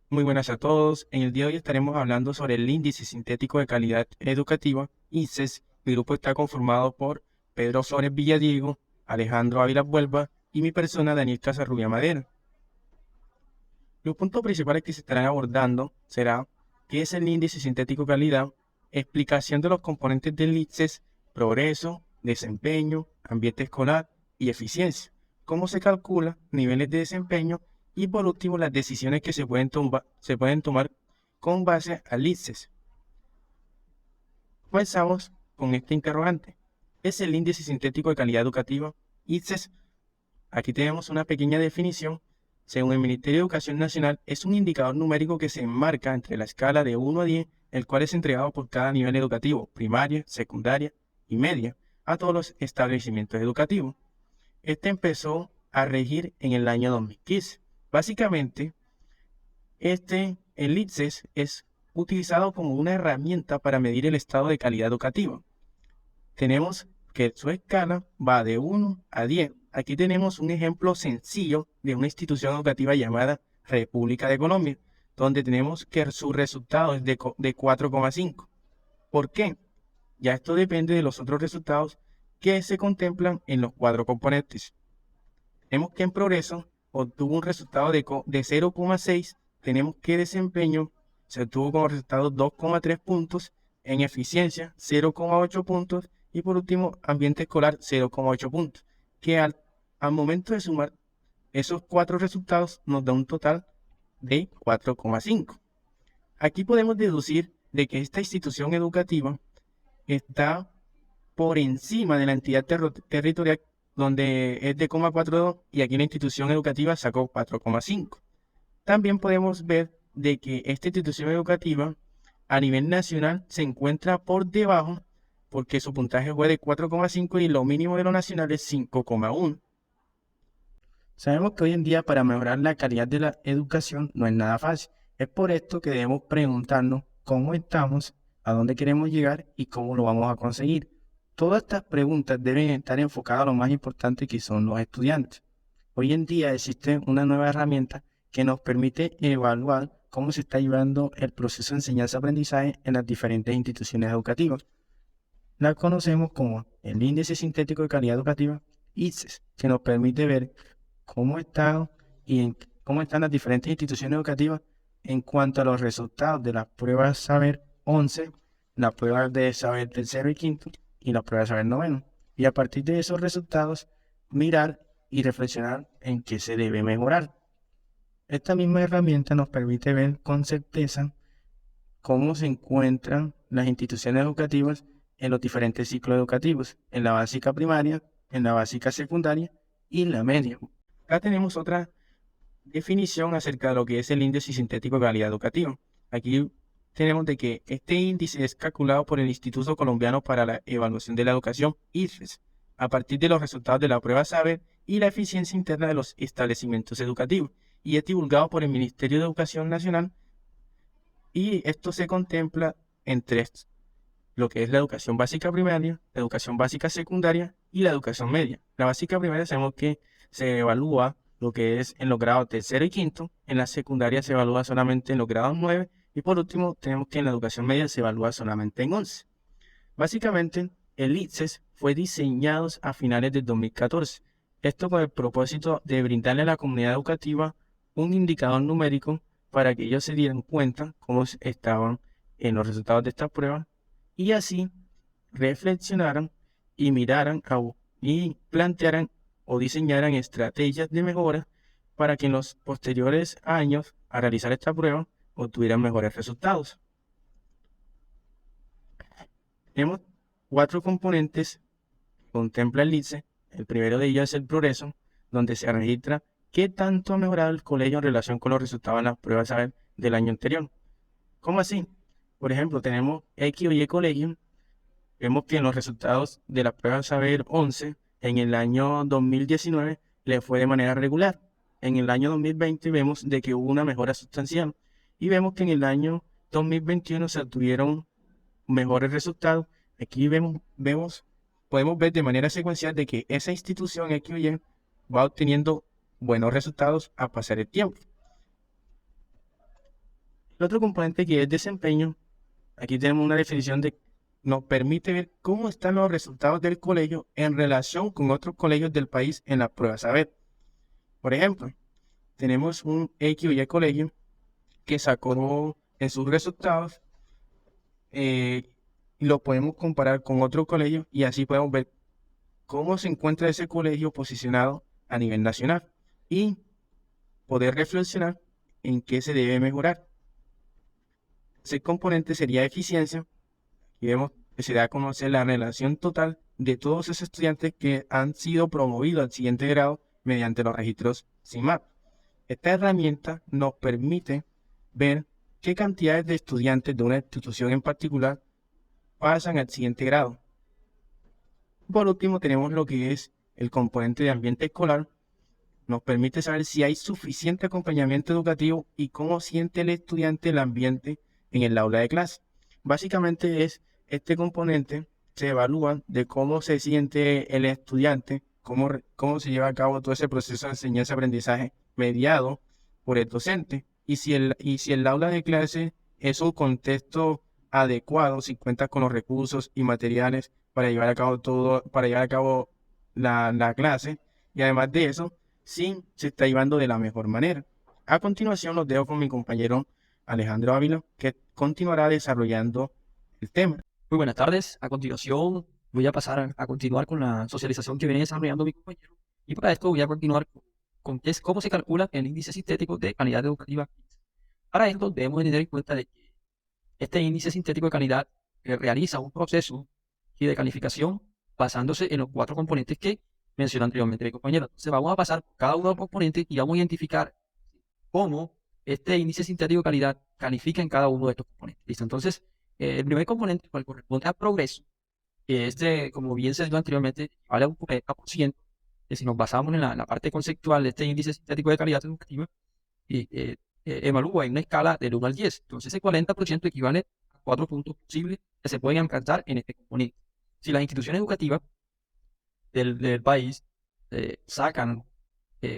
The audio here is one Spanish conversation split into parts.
Muy buenas a todos. En el día de hoy estaremos hablando sobre el Índice Sintético de Calidad Educativa, ICES. Mi grupo está conformado por Pedro Flores Villadiego, Alejandro Ávila Vuelva y mi persona, Daniel Casarrubia Madera. Los puntos principales que se estarán abordando será qué es el Índice Sintético de Calidad, explicación de los componentes del ICES, progreso, desempeño, ambiente escolar y eficiencia, cómo se calcula, niveles de desempeño y por último las decisiones que se pueden tomar con base al ICES. Comenzamos con este interrogante. ¿Es el índice sintético de calidad educativa? ICES. Aquí tenemos una pequeña definición. Según el Ministerio de Educación Nacional, es un indicador numérico que se enmarca entre la escala de 1 a 10, el cual es entregado por cada nivel educativo, primaria, secundaria y media, a todos los establecimientos educativos. Este empezó a regir en el año 2015. Básicamente, el ICES es utilizado como una herramienta para medir el estado de calidad educativa. Tenemos que su escala va de 1 a 10. Aquí tenemos un ejemplo sencillo de una institución educativa llamada República de Colombia, donde tenemos que su resultado es de 4,5. ¿Por qué? Ya esto depende de los otros resultados que se contemplan en los cuatro componentes. Tenemos que en progreso obtuvo un resultado de 0,6. Tenemos que desempeño se obtuvo como resultado 2,3 puntos, en eficiencia 0,8 puntos y por último ambiente escolar 0,8 puntos, que al momento de sumar esos cuatro resultados nos da un total de 4,5. Aquí podemos deducir de que esta institución educativa está por encima de la entidad territorial donde es de 0,42 y aquí la institución educativa sacó 4,5. También podemos ver de que esta institución educativa a nivel nacional se encuentra por debajo porque su puntaje fue de 4,5 y lo mínimo de lo nacional es 5,1. Sabemos que hoy en día para mejorar la calidad de la educación no es nada fácil. Es por esto que debemos preguntarnos cómo estamos, a dónde queremos llegar y cómo lo vamos a conseguir. Todas estas preguntas deben estar enfocadas a lo más importante que son los estudiantes. Hoy en día existe una nueva herramienta que nos permite evaluar cómo se está llevando el proceso de enseñanza-aprendizaje en las diferentes instituciones educativas. La conocemos como el Índice Sintético de Calidad Educativa, ICES, que nos permite ver cómo están cómo están las diferentes instituciones educativas en cuanto a los resultados de las pruebas Saber 11, las pruebas de Saber tercero y quinto y las pruebas de Saber noveno. Y a partir de esos resultados, mirar y reflexionar en qué se debe mejorar. Esta misma herramienta nos permite ver con certeza cómo se encuentran las instituciones educativas en los diferentes ciclos educativos, en la básica primaria, en la básica secundaria y en la media. Acá tenemos otra definición acerca de lo que es el índice sintético de calidad educativa. Aquí tenemos de que este índice es calculado por el Instituto Colombiano para la Evaluación de la Educación, ICES, a partir de los resultados de la prueba Saber y la eficiencia interna de los establecimientos educativos, y es divulgado por el Ministerio de Educación Nacional, y esto se contempla en tres: lo que es la educación básica primaria, la educación básica secundaria y la educación media. La básica primaria sabemos que se evalúa lo que es en los grados tercero y quinto, en la secundaria se evalúa solamente en los grados 9 y por último tenemos que en la educación media se evalúa solamente en 11. Básicamente, el ICES fue diseñado a finales del 2014, esto con el propósito de brindarle a la comunidad educativa un indicador numérico para que ellos se dieran cuenta cómo estaban en los resultados de estas pruebas y así reflexionaran y miraran y plantearan o diseñaran estrategias de mejora para que en los posteriores años a realizar esta prueba obtuvieran mejores resultados. Tenemos cuatro componentes que contempla el ICE. El primero de ellos es el progreso, donde se registra qué tanto ha mejorado el colegio en relación con los resultados en las pruebas Saber del año anterior. ¿Cómo así? Por ejemplo, tenemos X o Y colegio. Vemos que en los resultados de la prueba Saber 11, en el año 2019 le fue de manera regular. En el año 2020 vemos de que hubo una mejora sustancial. Y vemos que en el año 2021 se obtuvieron mejores resultados. Aquí podemos ver de manera secuencial de que esa institución X o Y va obteniendo buenos resultados a pasar el tiempo. El otro componente que es desempeño, aquí tenemos una definición de nos permite ver cómo están los resultados del colegio en relación con otros colegios del país en las pruebas saber. Por ejemplo, tenemos un X o Y colegio que sacó en sus resultados y lo podemos comparar con otro colegio y así podemos ver cómo se encuentra ese colegio posicionado a nivel nacional y poder reflexionar en qué se debe mejorar. Ese componente sería eficiencia y vemos que se da a conocer la relación total de todos esos estudiantes que han sido promovidos al siguiente grado mediante los registros CIMAP. Esta herramienta nos permite ver qué cantidades de estudiantes de una institución en particular pasan al siguiente grado. Por último, tenemos lo que es el componente de ambiente escolar. Nos permite saber si hay suficiente acompañamiento educativo y cómo siente el estudiante el ambiente en el aula de clase. Básicamente es este componente, se evalúa de cómo se siente el estudiante, cómo se lleva a cabo todo ese proceso de enseñanza-aprendizaje mediado por el docente y si el aula de clase es un contexto adecuado, si cuenta con los recursos y materiales para llevar a cabo la clase y además de eso, si se está llevando de la mejor manera. A continuación los dejo con mi compañero Alejandro Ávila, que continuará desarrollando el tema. Muy buenas tardes. A continuación voy a pasar a continuar con la socialización que viene desarrollando mi compañero. Y para esto voy a continuar con cómo se calcula el índice sintético de calidad educativa. Para esto debemos tener en cuenta de que este índice sintético de calidad realiza un proceso de calificación basándose en los 4 componentes que mencioné anteriormente mi compañero. Entonces vamos a pasar por cada uno de los componentes y vamos a identificar cómo este índice sintético de calidad califica en cada uno de estos componentes. ¿Listo? Entonces, el primer componente, cual corresponde a progreso, que este, como bien se dijo anteriormente, vale a un 40%, que si nos basamos en la parte conceptual de este índice sintético de calidad educativa, evalúa en una escala del 1 al 10. Entonces, ese 40% equivale a 4 puntos posibles que se pueden alcanzar en este componente. Si las instituciones educativas del país sacan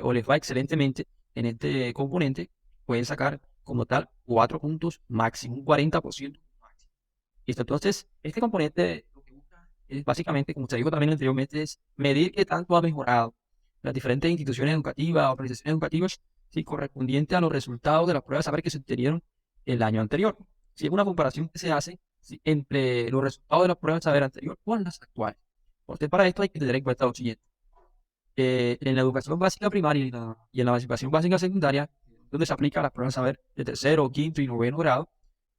o les va excelentemente en este componente, pueden sacar como tal 4 puntos máximo, un 40% máximo. ¿Listo? Entonces, este componente lo que busca es básicamente, como se dijo también anteriormente, es medir qué tanto ha mejorado las diferentes instituciones educativas, organizaciones educativas, si correspondiente a los resultados de las pruebas saber que se obtenieron el año anterior. Si es una comparación que se hace entre los resultados de las pruebas saber anterior con las actuales. Entonces, para esto hay que tener en cuenta lo siguiente. En la educación básica primaria y en la educación básica secundaria, donde se aplica las pruebas saber de tercero, quinto y noveno grado,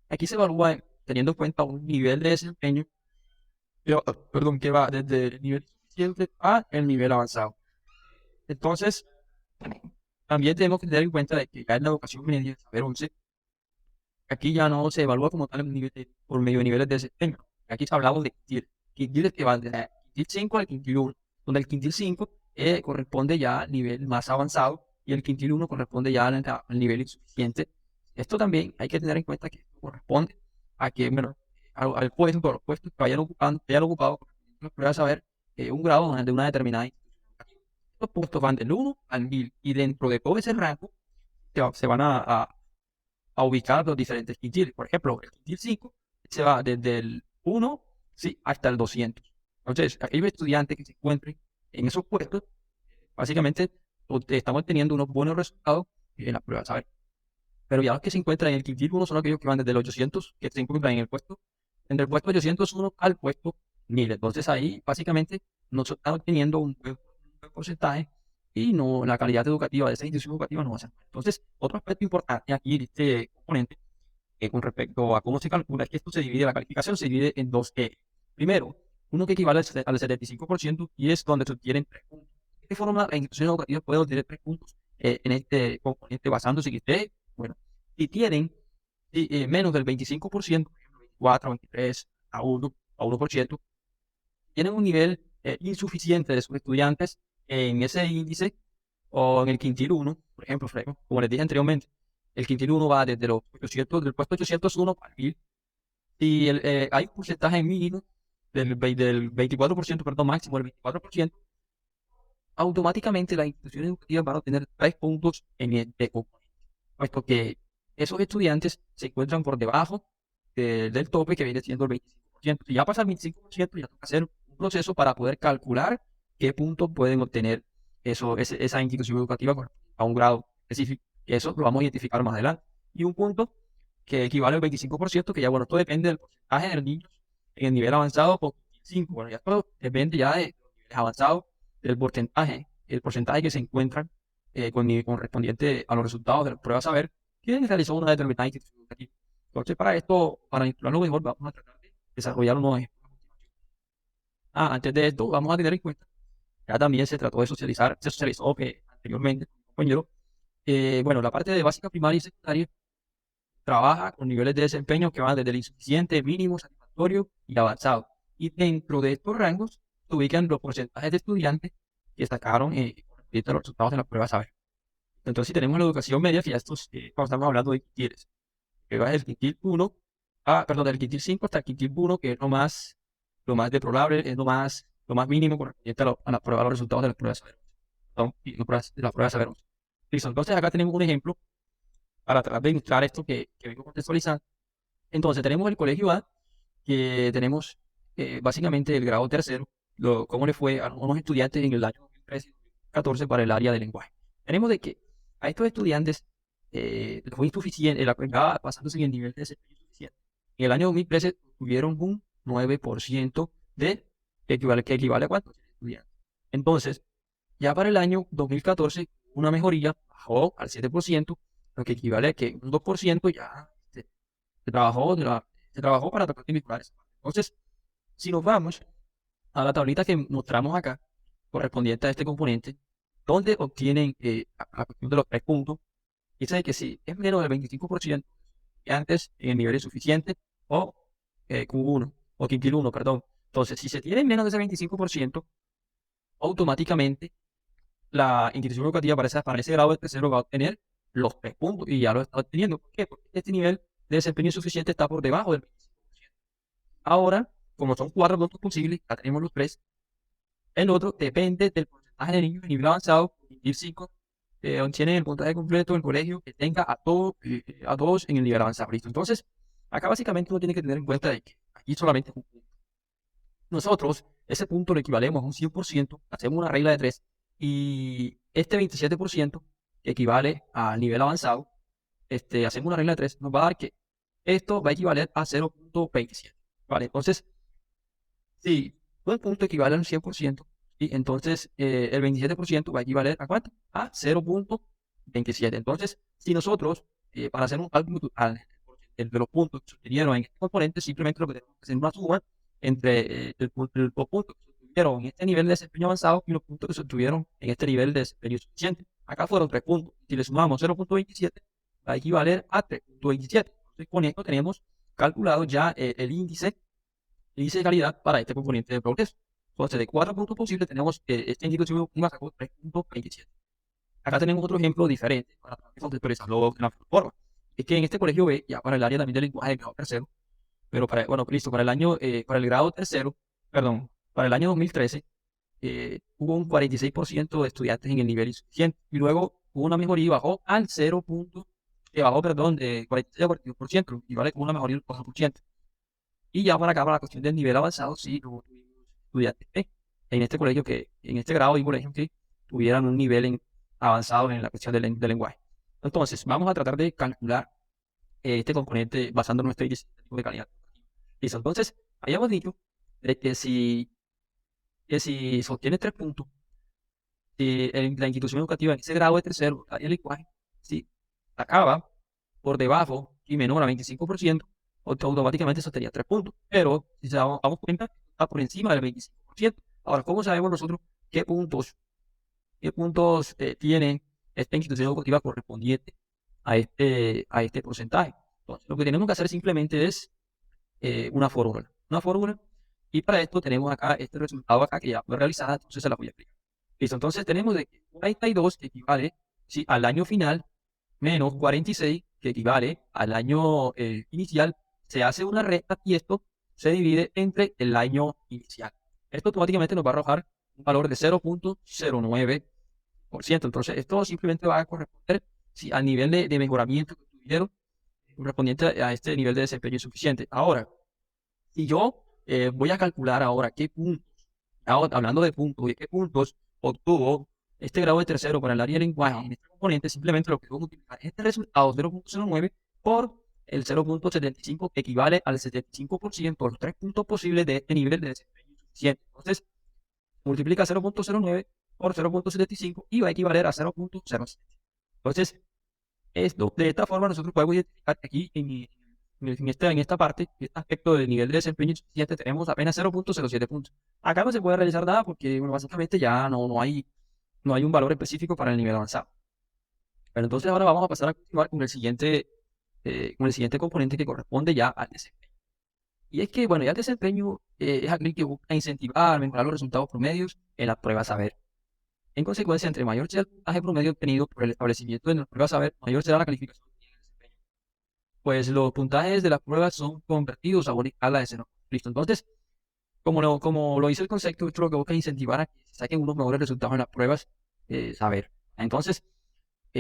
aquí se evalúa teniendo en cuenta un nivel de desempeño, que va desde el nivel suficiente a el nivel avanzado. Entonces, también tenemos que tener en cuenta de que ya en la educación media, saber 11, aquí ya no se evalúa como tal por medio de niveles de desempeño. Aquí hablamos de quintiles que van desde el quintil 5 al quintil 1, donde el quintil 5 corresponde ya al nivel más avanzado y el quintil 1 corresponde ya al nivel insuficiente. Esto también hay que tener en cuenta que corresponde a que, bueno, al puesto, los puestos que hayan ocupado las pruebas a saber un grado de una determinada institución educativa. Estos puestos van del 1 al 1000 y dentro de todo ese rango se van a ubicar los diferentes quintiles. Por ejemplo, el quintil 5 se va desde el 1, ¿sí?, hasta el 200. Entonces, aquellos estudiantes que se encuentren en esos puestos, básicamente estamos teniendo unos buenos resultados en las pruebas, ¿sabes? Pero ya los que se encuentran en el quintil 1 son aquellos que van desde el 800, que se encuentran entre el puesto 801 al puesto 1000. Entonces ahí básicamente no estamos teniendo un buen porcentaje y no, la calidad educativa de esa institución educativa no va a ser buena. Entonces, otro aspecto importante aquí de este componente con respecto a cómo se calcula es que esto se divide, la calificación se divide en dos ejes. Primero, uno que equivale al 75% y es donde se obtienen 3 puntos. ¿De qué forma la institución educativa puede obtener 3 puntos en este componente basándose en que ustedes, bueno, si tienen menos del 25%, por ejemplo, 24, 23, a 1, a 1%, tienen un nivel insuficiente de sus estudiantes en ese índice o en el quintil 1, por ejemplo, como les dije anteriormente, el quintil 1 va desde los 800, del puesto 801 al 1000 y hay un porcentaje mínimo del 24%, perdón, máximo del 24%, automáticamente las instituciones educativas van a obtener 3 puntos en este componente, puesto que esos estudiantes se encuentran por debajo del tope que viene siendo el 25%. Si ya pasa el 25%, ya toca hacer un proceso para poder calcular qué puntos pueden obtener esa institución educativa a un grado específico. Y eso lo vamos a identificar más adelante. Y un punto que equivale al 25%, que ya, bueno, esto depende del porcentaje de los niños en el nivel avanzado con 5. Bueno, ya esto depende ya de los niveles avanzados, del porcentaje, el porcentaje que se encuentran correspondiente a los resultados de las pruebas saber que realizó una determinada institución educativa. Entonces, para esto, para instalarlo mejor, vamos a tratar de desarrollar unos ejemplos. Antes de esto, vamos a tener en cuenta, ya también se trató de socializar, se socializó anteriormente, compañero. Bueno, la parte de básica primaria y secundaria trabaja con niveles de desempeño que van desde el insuficiente, mínimo, satisfactorio y avanzado. Y dentro de estos rangos se ubican los porcentajes de estudiantes que destacaron los resultados de las pruebas saber. Entonces, si tenemos la educación media, que ya cuando estamos hablando de quintiles, que va del quintil 1, del quintil 5 hasta el quintil 1, que es lo más deplorable, es lo más mínimo correspondiente a la prueba, a los resultados de las pruebas saber. Y de las pruebas saber. Listo, entonces acá tenemos un ejemplo para tratar de ilustrar esto que vengo contextualizando. Entonces, tenemos el colegio A, que tenemos básicamente el grado tercero, cómo le fue a unos estudiantes en el año 2013-2014 para el área de lenguaje. Tenemos de que a estos estudiantes fue insuficiente, pasándose en el nivel de desempeño insuficiente. En el año 2013 tuvieron un 9% que equivale a cuántos estudiantes. Entonces, ya para el año 2014, una mejoría bajó al 7%, lo que equivale a que un 2% ya se trabajó para tratar de mejorar esa parte. Entonces, si nos vamos a la tablita que mostramos acá, correspondiente a este componente, donde obtienen la cuestión de los 3 puntos, dice que si es menos del 25% antes en el nivel insuficiente o Q1 o quintil 1, perdón. Entonces, si se tiene menos de ese 25%, automáticamente la institución educativa para ese grado de tercero va a obtener los 3 puntos y ya lo está obteniendo. ¿Por qué? Porque este nivel de desempeño insuficiente está por debajo del 25%. Ahora, como son 4 puntos posibles, ya tenemos los 3. El otro depende del porcentaje de niños de nivel avanzado, quintil 5, tienen el puntaje completo del colegio que tenga a todos en el nivel avanzado. ¿Listo? Entonces, acá básicamente uno tiene que tener en cuenta de que aquí solamente es un punto. Nosotros, ese punto lo equivalemos a un 100%, hacemos una regla de 3, y este 27% que equivale al nivel avanzado, hacemos una regla de 3, nos va a dar que esto va a equivaler a 0.27. ¿Vale? Entonces, si un punto equivale a un 100%, y entonces el 27% va a equivaler a ¿cuánto? A 0.27. Entonces, si nosotros, para hacer un cálculo total de los puntos que se obtuvieron en este componente, simplemente lo que tenemos que hacer es una suma entre los puntos que se obtuvieron en este nivel de desempeño avanzado y los puntos que se obtuvieron en este nivel de desempeño suficiente. Acá fueron 3 puntos. Si le sumamos 0.27, va a equivaler a 3.27. Entonces, con esto tenemos calculado ya el índice de calidad para este componente de progreso. Entonces, de 4 puntos posibles, tenemos que esta institución educativa sacó 3.27. Acá tenemos otro ejemplo diferente para contextualizarlo de la forma. Es que en este colegio B, ya para el área también del lenguaje de grado tercero, pero para el año, para el grado tercero, perdón, para el año 2013, hubo un 46% de estudiantes en el nivel insuficiente, y luego hubo una mejoría y bajó al 0. Bajó, perdón, de 46 a 42%, y vale como una mejoría del 4%. Y ya para acá, para la cuestión del nivel avanzado, sí, no tuvimos estudiantes en este colegio en este grado y colegio que tuvieran un nivel avanzado en la cuestión del lenguaje. Entonces, vamos a tratar de calcular este componente basando en nuestro índice de calidad. Listo, entonces, habíamos dicho de que si sostiene 3 puntos, la institución educativa en ese grado de tercero, área del lenguaje, si acaba por debajo y menor a 25%, automáticamente eso tenía 3 puntos. Pero si se damos cuenta, está por encima del 25%. Ahora, ¿cómo sabemos nosotros qué puntos tiene esta institución educativa correspondiente a este porcentaje? Entonces, lo que tenemos que hacer simplemente es una fórmula. Y para esto tenemos acá este resultado acá que ya fue realizada, entonces se la voy a explicar. Listo, entonces tenemos de que 42 que equivale al año final menos 46 que equivale al año inicial, se hace una resta y esto se divide entre el año inicial. Esto automáticamente nos va a arrojar un valor de 0.09%. Entonces, esto simplemente va a corresponder al nivel de mejoramiento que tuvieron correspondiente a este nivel de desempeño insuficiente. Ahora, si yo voy a calcular ahora qué puntos, hablando de puntos, y qué puntos obtuvo este grado de tercero para el área de lenguaje en este componente, simplemente lo que debo multiplicar este resultado 0.09 por el 0.75, que equivale al 75% de los 3 puntos posibles de este nivel de desempeño insuficiente. Entonces, multiplica 0.09 por 0.75 y va a equivaler a 0.07. Entonces, de esta forma nosotros podemos identificar que aquí en esta parte, en este aspecto del nivel de desempeño insuficiente, tenemos apenas 0.07 puntos. Acá no se puede realizar nada porque, bueno, básicamente ya no hay un valor específico para el nivel avanzado. Pero entonces ahora vamos a pasar a continuar con el siguiente componente, que corresponde ya al desempeño. Y es que, bueno, ya el desempeño es aquel que busca incentivar, mejorar los resultados promedios en las pruebas saber. En consecuencia, entre mayor sea el puntaje promedio obtenido por el establecimiento de las pruebas saber, mayor será la calificación que tiene el desempeño. Pues los puntajes de las pruebas son convertidos a una escala de 0. Listo. Entonces, como lo dice el concepto, esto lo que busca es incentivar a que se saquen unos mejores resultados en las pruebas saber. Entonces,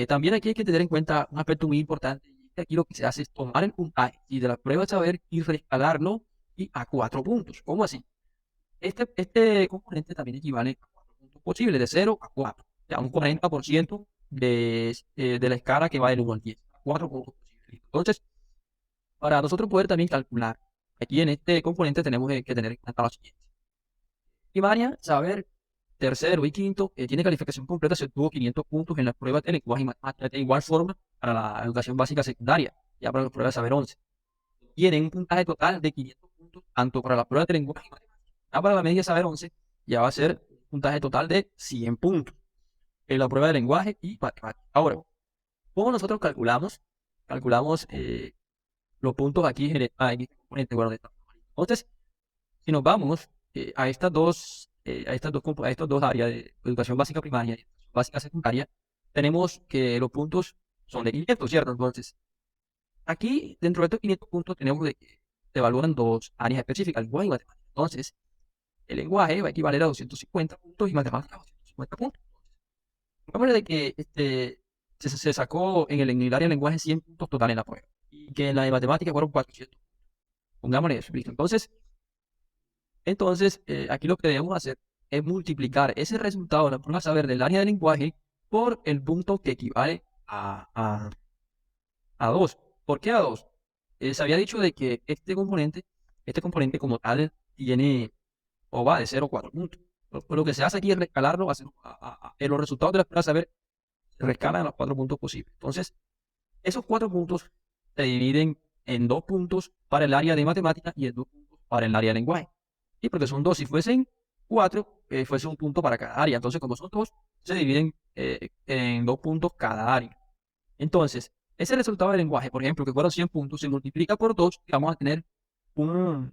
también aquí hay que tener en cuenta un aspecto muy importante. Y es que aquí lo que se hace es tomar el puntaje y de las pruebas saber y reescalarlo y a 4 puntos. ¿Cómo así? Este componente también equivale a 4 puntos posibles, de 0 a 4. O sea, un 40% de la escala que va del 1 al 10. 4 puntos posibles. Entonces, para nosotros poder también calcular, aquí en este componente tenemos que tener en cuenta lo siguiente. Primaria, saber, tercero y quinto, tiene calificación completa, se obtuvo 500 puntos en las pruebas de lenguaje y matemáticas. De igual forma, para la educación básica secundaria, ya para las pruebas de saber 11. Tienen un puntaje total de 500 puntos, tanto para las pruebas de lenguaje y matemáticas. Ya para la media saber 11, ya va a ser un puntaje total de 100 puntos en la prueba de lenguaje y matemáticas. Ahora, ¿cómo nosotros calculamos? Calculamos los puntos aquí en este componente. Bueno, entonces, si nos vamos a estas dos áreas de educación básica primaria y educación básica secundaria, tenemos que los puntos son de 500, ¿cierto? Entonces, aquí, dentro de estos 500 puntos, tenemos de que se evalúan dos áreas específicas, lenguaje y matemáticas. Entonces, el lenguaje va a equivaler a 250 puntos y matemáticas a 250 puntos. Pongámosle de que se sacó en el área de lenguaje 100 puntos total en la prueba y que en la de matemáticas fueron 400. Pongámosle eso, listo. Entonces, aquí lo que debemos hacer es multiplicar ese resultado de la prueba saber del área de lenguaje por el punto que equivale a 2. ¿Por qué a 2? Se había dicho de que este componente como tal tiene o va de 0 a 4 puntos. Lo que se hace aquí es rescalarlo en los resultados de la prueba saber se rescalan a los 4 puntos posibles. Entonces, esos 4 puntos se dividen en 2 puntos para el área de matemáticas y en 2 puntos para el área de lenguaje. Y porque son 2, si fuesen 4, fuese un punto para cada área. Entonces, como son 2, se dividen en 2 puntos cada área. Entonces, ese resultado de lenguaje, por ejemplo, que fueron 100 puntos, se multiplica por 2 y vamos a tener un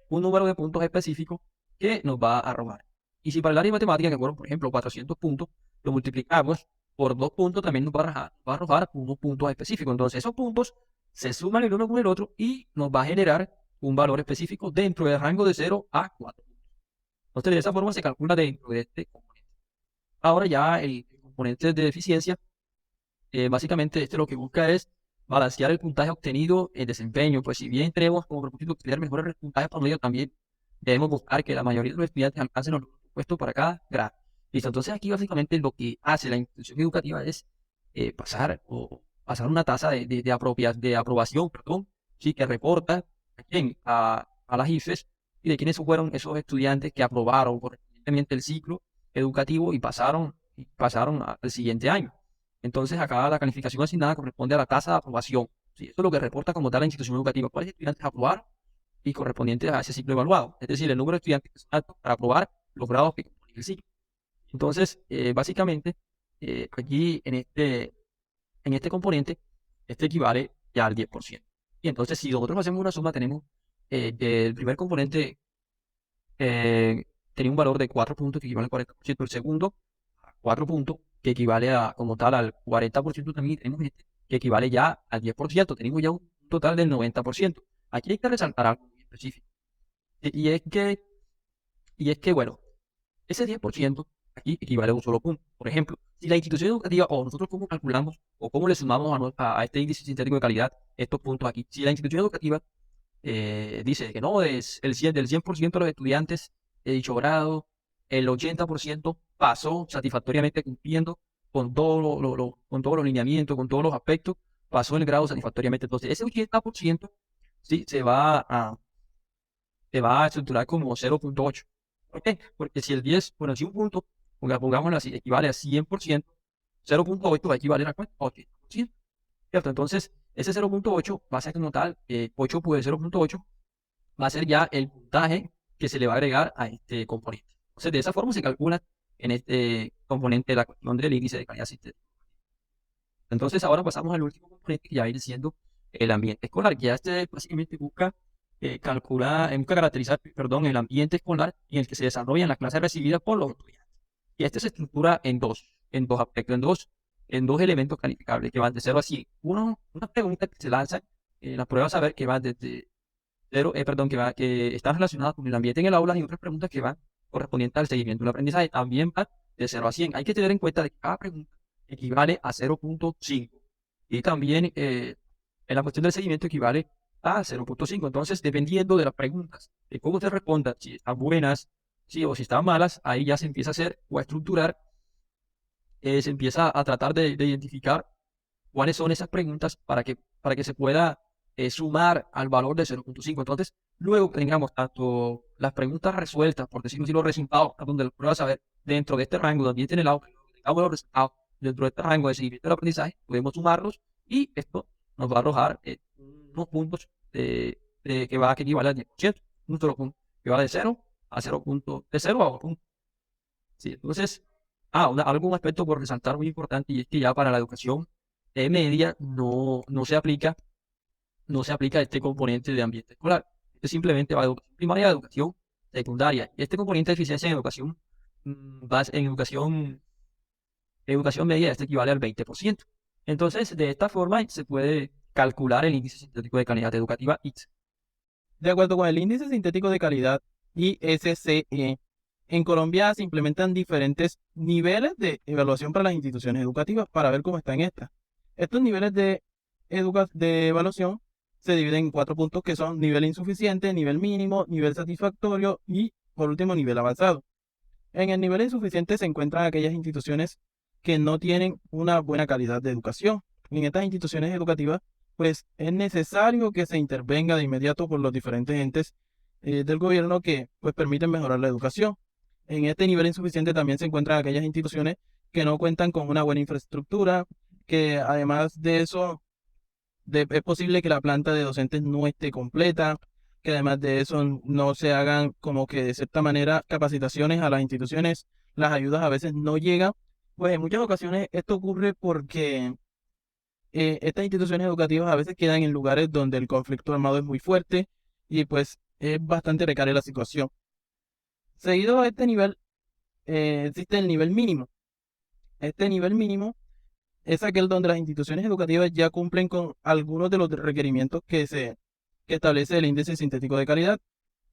número de puntos específico que nos va a arrojar. Y si para el área de matemática, que fueron, por ejemplo, 400 puntos, lo multiplicamos por 2 puntos, también nos va a arrojar unos puntos específicos. Entonces, esos puntos se suman el uno con el otro y nos va a generar un valor específico dentro del rango de 0 a 4 puntos. Entonces, de esa forma se calcula dentro de este componente. Ahora ya el componente de eficiencia, básicamente lo que busca es balancear el puntaje obtenido en desempeño. Pues si bien tenemos como propósito obtener mejores puntajes por medio, también debemos buscar que la mayoría de los estudiantes alcancen los puestos para cada grado. Listo, entonces aquí básicamente lo que hace la institución educativa es pasar una tasa de aprobación, perdón, sí, que reporta a las IFES y de quiénes fueron esos estudiantes que aprobaron correctamente el ciclo educativo y pasaron al siguiente año. Entonces, acá la calificación asignada corresponde a la tasa de aprobación. ¿Sí? Esto es lo que reporta como tal la institución educativa. ¿Cuáles estudiantes aprobaron y correspondientes a ese ciclo evaluado? Es decir, el número de estudiantes que son aptos para aprobar los grados que componen el ciclo. Entonces, básicamente, aquí en este componente, este equivale ya al 10%. Y entonces, si nosotros hacemos una suma, tenemos que el primer componente tenía un valor de 4 puntos que equivale al 40%. El segundo, 4 puntos, que equivale como tal al 40%. También tenemos este, que equivale ya al 10%. Tenemos ya un total del 90%. Aquí hay que resaltar algo muy específico. Y es que, bueno, ese 10% aquí equivale a un solo punto. Por ejemplo, si la institución educativa, o nosotros cómo calculamos, o cómo le sumamos a este índice sintético de calidad estos puntos aquí. Si la institución educativa dice que no, es del 100% de los estudiantes de dicho grado, el 80% pasó satisfactoriamente cumpliendo con con todos los lineamientos, con todos los aspectos, pasó el grado satisfactoriamente. Entonces, ese 80% sí se va a estructurar como 0.8. ¿Por qué? Porque si el 10, bueno, si un punto, pongámoslo así, equivale a 100%, 0.8 va a equivaler a ¿cuánto? 80%. ¿Cierto? Entonces, ese 0.8 va a ser como tal, 8 por 0.8 va a ser ya el puntaje que se le va a agregar a este componente. Entonces, de esa forma se calcula en este componente la cuestión del índice de calidad sintética. Entonces, ahora pasamos al último componente que ya viene siendo el ambiente escolar, que ya este básicamente busca calcular, busca caracterizar, perdón, el ambiente escolar en el que se desarrollan las clases recibidas por los estudiantes. Y este se estructura en dos aspectos, en dos elementos calificables que van de 0 a 100. Una pregunta que se lanza en la prueba saber que va desde 0, perdón, que están relacionadas con el ambiente en el aula, y otras preguntas que van correspondientes al seguimiento del aprendizaje también van de 0 a 100. Hay que tener en cuenta que cada pregunta equivale a 0.5 y también en la cuestión del seguimiento equivale a 0.5. Entonces, dependiendo de las preguntas, de cómo se respondan, si están buenas, sí, o si están malas, ahí ya se empieza a hacer o a estructurar, se empieza a tratar de identificar cuáles son esas preguntas para que se pueda sumar al valor de 0.5. Entonces, luego que tengamos tanto las preguntas resueltas, por decirlo así, los resultados, a donde la prueba saber dentro de este rango de ambiente en el aula, tengamos los resultados dentro de este rango de seguimiento del aprendizaje, podemos sumarlos y esto nos va a arrojar unos puntos que equivale al 10%, un solo punto, que va de 0 a 0 punto, de 0 a 1 punto. Sí, entonces, algún aspecto por resaltar muy importante, y es que ya para la educación media no se aplica este componente de ambiente escolar. Este simplemente va de educación primaria a educación secundaria. Y este componente de eficiencia en educación, en educación media, este equivale al 20%. Entonces, de esta forma se puede calcular el índice sintético de calidad educativa ITS. De acuerdo con el índice sintético de calidad ISCE, en Colombia se implementan diferentes niveles de evaluación para las instituciones educativas para ver cómo están estas. Estos niveles de evaluación se dividen en 4 puntos que son nivel insuficiente, nivel mínimo, nivel satisfactorio y, por último, nivel avanzado. En el nivel insuficiente se encuentran aquellas instituciones que no tienen una buena calidad de educación. En estas instituciones educativas, pues es necesario que se intervenga de inmediato por los diferentes entes del gobierno que pues permiten mejorar la educación. En este nivel insuficiente también se encuentran aquellas instituciones que no cuentan con una buena infraestructura, que además de eso es posible que la planta de docentes no esté completa, que además de eso no se hagan como que de cierta manera capacitaciones a las instituciones, las ayudas a veces no llegan. Pues en muchas ocasiones esto ocurre porque estas instituciones educativas a veces quedan en lugares donde el conflicto armado es muy fuerte y pues es bastante precaria la situación. Seguido a este nivel, existe el nivel mínimo. Este nivel mínimo es aquel donde las instituciones educativas ya cumplen con algunos de los requerimientos que establece el índice sintético de calidad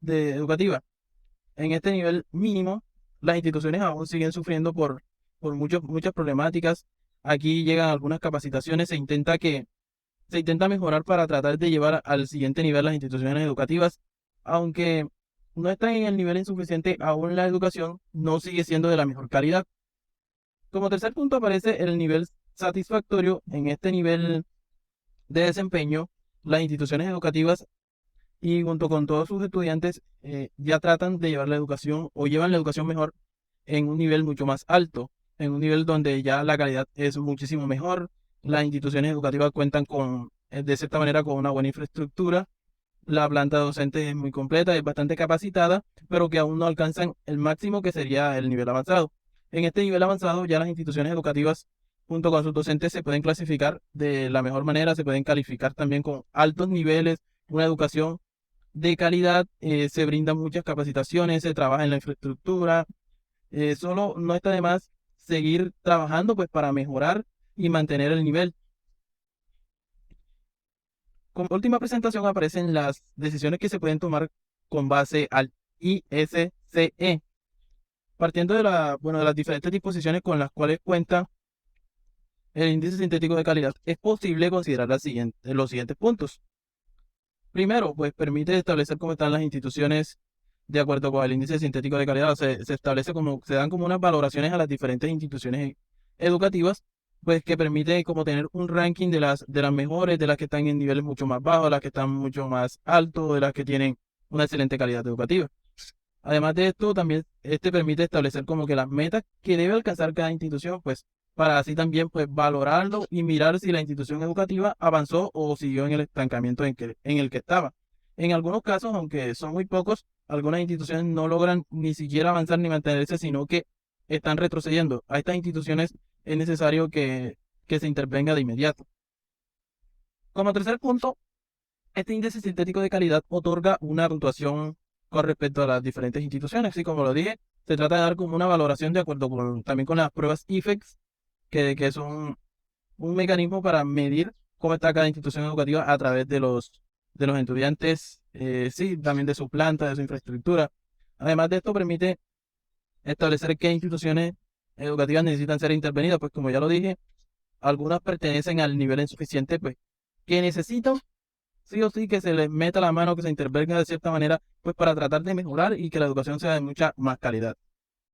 educativa. En este nivel mínimo, las instituciones aún siguen sufriendo por muchas problemáticas. Aquí llegan algunas capacitaciones, se intenta mejorar para tratar de llevar al siguiente nivel las instituciones educativas, aunque no están en el nivel insuficiente, aún la educación no sigue siendo de la mejor calidad. Como tercer punto aparece el nivel satisfactorio. En este nivel de desempeño, las instituciones educativas y junto con todos sus estudiantes ya tratan de llevar la educación o llevan la educación mejor en un nivel mucho más alto, en un nivel donde ya la calidad es muchísimo mejor. Las instituciones educativas cuentan de cierta manera con una buena infraestructura. La planta docente es muy completa, es bastante capacitada, pero que aún no alcanzan el máximo que sería el nivel avanzado. En este nivel avanzado ya las instituciones educativas junto con sus docentes se pueden clasificar de la mejor manera, se pueden calificar también con altos niveles, una educación de calidad, se brindan muchas capacitaciones, se trabaja en la infraestructura, solo no está de más seguir trabajando pues para mejorar y mantener el nivel. Como última presentación aparecen las decisiones que se pueden tomar con base al ISCE. Partiendo de las diferentes disposiciones con las cuales cuenta el índice sintético de calidad, es posible considerar los siguientes puntos. Primero, pues permite establecer cómo están las instituciones de acuerdo con el índice sintético de calidad. Se establece se dan como unas valoraciones a las diferentes instituciones educativas, pues que permite como tener un ranking de las mejores, de las que están en niveles mucho más bajos, de las que están mucho más altos, de las que tienen una excelente calidad educativa. Además de esto, también este permite establecer como que las metas que debe alcanzar cada institución, pues para así también pues valorarlo y mirar si la institución educativa avanzó o siguió en el estancamiento en el que estaba. En algunos casos, aunque son muy pocos, algunas instituciones no logran ni siquiera avanzar ni mantenerse, sino que están retrocediendo. A estas instituciones es necesario que se intervenga de inmediato. Como tercer punto, este índice sintético de calidad otorga una puntuación con respecto a las diferentes instituciones. Así como lo dije, se trata de dar como una valoración de acuerdo también con las pruebas IFEX, que son un mecanismo para medir cómo está cada institución educativa a través de los estudiantes, sí, también de su planta, de su infraestructura. Además de esto, permite establecer qué instituciones educativas necesitan ser intervenidas, pues como ya lo dije, algunas pertenecen al nivel insuficiente, pues que necesitan sí o sí que se les meta la mano, que se intervenga de cierta manera, pues para tratar de mejorar y que la educación sea de mucha más calidad.